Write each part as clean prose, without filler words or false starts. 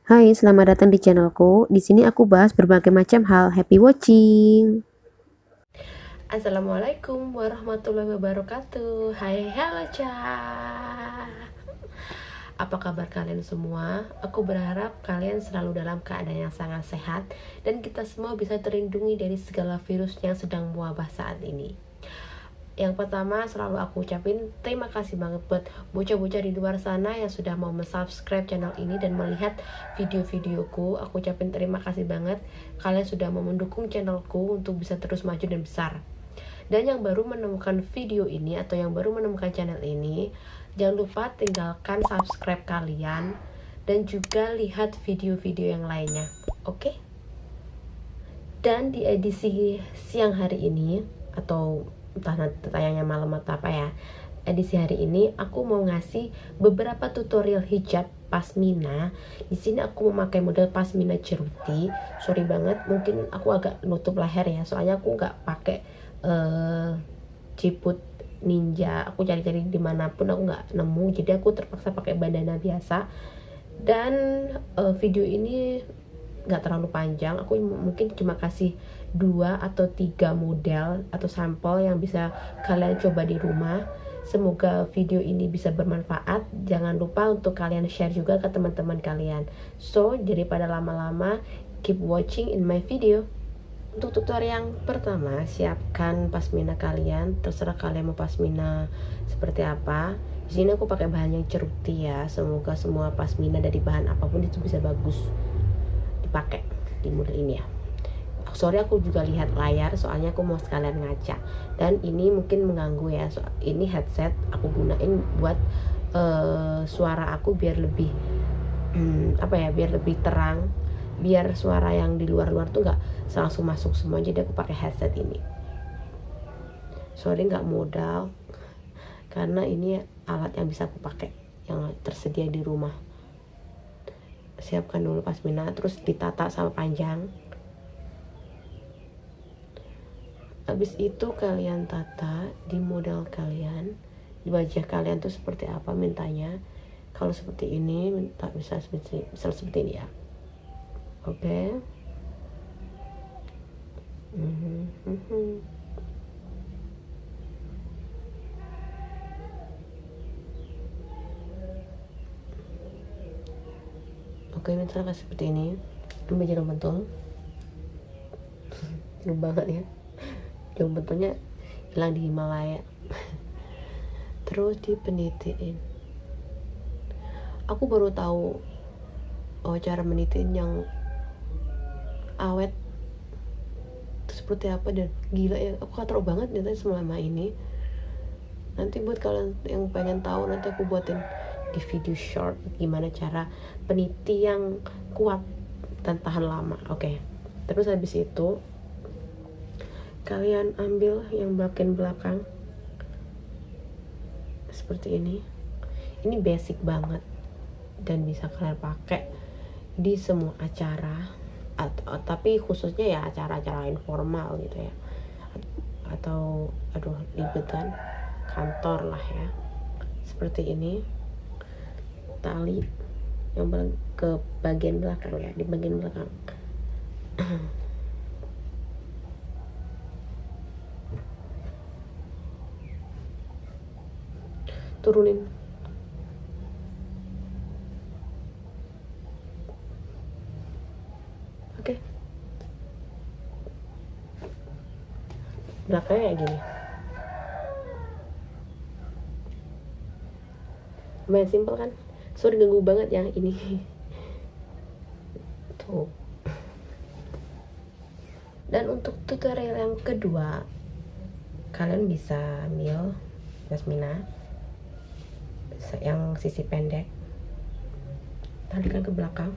Hai, selamat datang di channelku. Di sini aku bahas berbagai macam hal. Happy watching. Assalamualaikum warahmatullahi wabarakatuh. Hai, halo Ca. Apa kabar kalian semua? Aku berharap kalian selalu dalam keadaan yang sangat sehat dan kita semua bisa terlindungi dari segala virus yang sedang mewabah saat ini. Yang pertama, selalu aku ucapin terima kasih banget buat bocah-bocah di luar sana yang sudah mau subscribe channel ini dan melihat video-videoku. Aku ucapin terima kasih banget. Kalian sudah mau mendukung channelku untuk bisa terus maju dan besar. Dan yang baru menemukan video ini atau yang baru menemukan channel ini, jangan lupa tinggalkan subscribe kalian dan juga lihat video-video yang lainnya. Oke? Dan di edisi siang hari ini atau entah nanti tayangnya malam atau apa ya, edisi hari ini aku mau ngasih beberapa tutorial hijab pasmina. Di sini aku memakai model pasmina ceruti. Sorry banget, mungkin aku agak nutup leher ya, soalnya aku nggak pakai ciput ninja. Aku cari-cari dimanapun aku nggak nemu, jadi aku terpaksa pakai bandana biasa. Dan video ini nggak terlalu panjang, aku mungkin cuma kasih 2 atau 3 model atau sampel yang bisa kalian coba di rumah. Semoga video ini bisa bermanfaat. Jangan lupa untuk kalian share juga ke teman-teman kalian. So, daripada lama-lama, keep watching in my video. Untuk tutorial yang pertama, siapkan pasmina kalian. Terserah kalian mau pasmina seperti apa. Di sini aku pakai bahan yang ceruti ya. Semoga semua pasmina dari bahan apapun itu bisa bagus dipakai di model ini ya. Sorry aku juga lihat layar soalnya aku mau sekalian ngaca. Dan ini mungkin mengganggu ya. Ini headset aku gunain buat suara aku biar lebih biar lebih terang, biar suara yang di luar-luar tuh nggak langsung masuk semua. Jadi aku pakai headset ini. Sorry nggak modal, karena ini alat yang bisa aku pakai yang tersedia di rumah. Siapkan dulu pasmina, terus ditata sama panjang. Habis itu kalian tata di model kalian, di wajah kalian tuh seperti apa mintanya. Kalau seperti ini minta bisa seperti ini ya. Oke. Oke, misalnya seperti ini. Ambil jarum pentul. Jauh banget ya. Jarum pentulnya hilang di Himalaya. Terus dipenitiin. Aku baru tahu cara menitiin yang awet itu seperti apa, dan gila ya, aku katro banget ternyata selama ini. Nanti buat kalian yang pengen tahu, nanti aku buatin di video short gimana cara peniti yang kuat dan tahan lama. Oke. Terus habis itu kalian ambil yang bagian belakang seperti ini. Ini basic banget dan bisa kalian pakai di semua acara, tapi khususnya ya acara-acara informal gitu ya, atau ribet kan, kantor lah ya. Seperti ini, tali yang ke bagian belakang ya, di bagian belakang. Turunin. Oke. Belakangnya kayak gini. Lumayan simple kan? Sorry ganggu banget yang ini. Tuh. Dan untuk tutorial yang kedua, kalian bisa ambil pasmina yang sisi pendek, talikan ke belakang.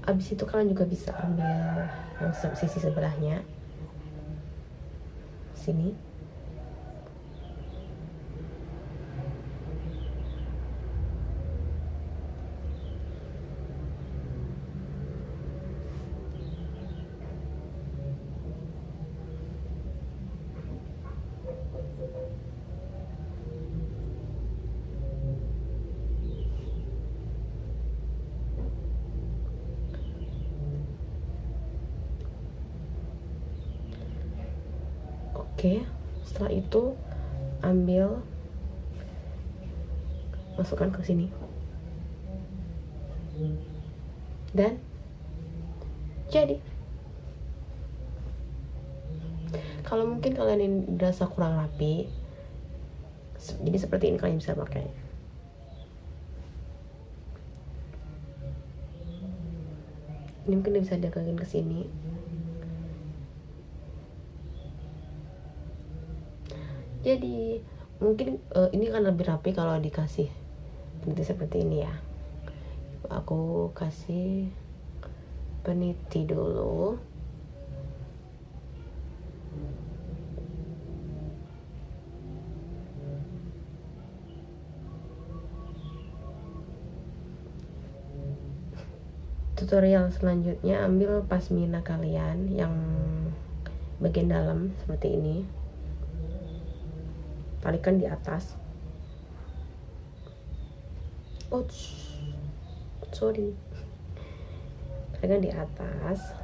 Abis itu kalian juga bisa ambil yang sisi sebelahnya sini. Oke, setelah itu ambil, masukkan ke sini, dan jadi. Kalau mungkin kalian ini dirasa kurang rapi, jadi seperti ini kalian bisa pakai. Ini mungkin bisa diagakkan ke sini. Jadi mungkin ini kan lebih rapi kalau dikasih peniti seperti ini ya. Aku kasih peniti dulu. Tutorial selanjutnya, ambil pasmina kalian yang bagian dalam seperti ini, talikan di atas. Oh, sorry, talikan di atas.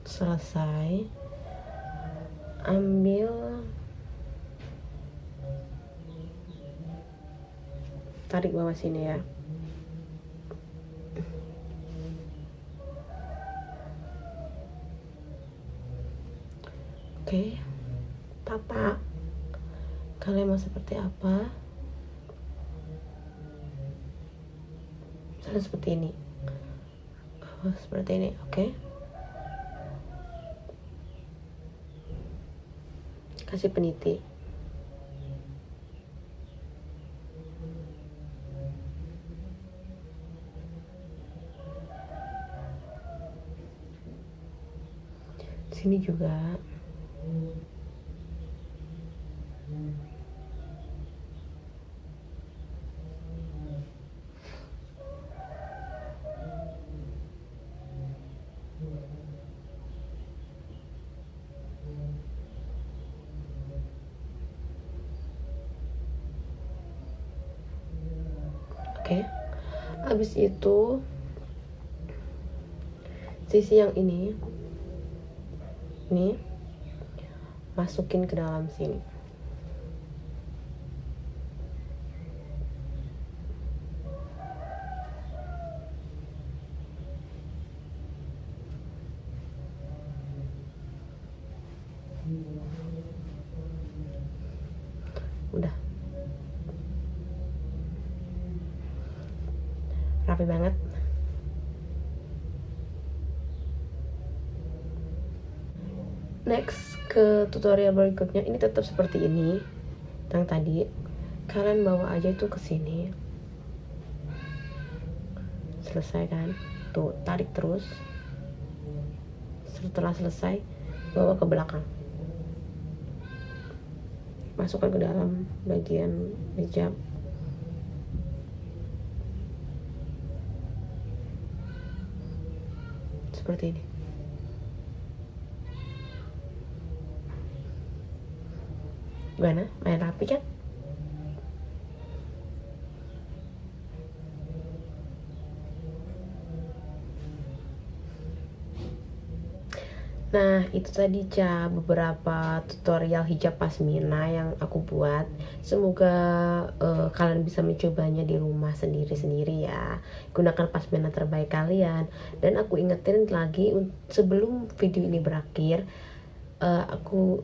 Selesai, ambil tarik bawah sini ya. Oke, tata kalian mau seperti apa? Misalnya seperti ini, seperti ini. Oke, kasih peniti. Sini juga. Oke, habis itu sisi yang ini masukin ke dalam sini. Udah rapi banget. Next ke tutorial berikutnya, ini tetap seperti ini yang tadi. Kalian bawa aja itu ke sini. Selesai kan? Tuh, tarik terus. Setelah selesai, bawa ke belakang. Masukkan ke dalam bagian hijab. Seperti ini. Gimana? Main rapi kan? Nah, itu tadi beberapa tutorial hijab pasmina yang aku buat. Semoga kalian bisa mencobanya di rumah sendiri-sendiri ya. Gunakan pasmina terbaik kalian. Dan aku ingetin lagi, sebelum video ini berakhir,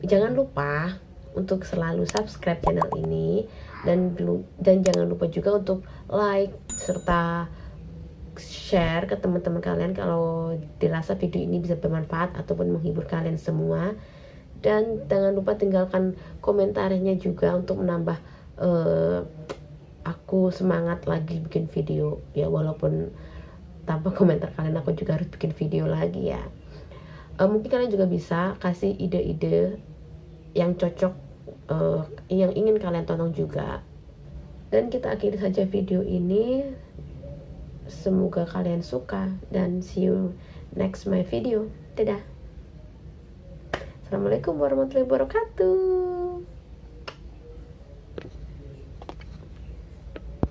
jangan lupa untuk selalu subscribe channel ini, dan jangan lupa juga untuk like serta share ke teman-teman kalian kalau dirasa video ini bisa bermanfaat ataupun menghibur kalian semua. Dan jangan lupa tinggalkan komentarnya juga untuk menambah aku semangat lagi bikin video ya. Walaupun tanpa komentar kalian aku juga harus bikin video lagi ya. Mungkin kalian juga bisa kasih ide-ide yang cocok, yang ingin kalian tonton juga. Dan kita akhiri saja video ini. Semoga kalian suka, dan see you next my video. Dadah. Assalamualaikum warahmatullahi wabarakatuh.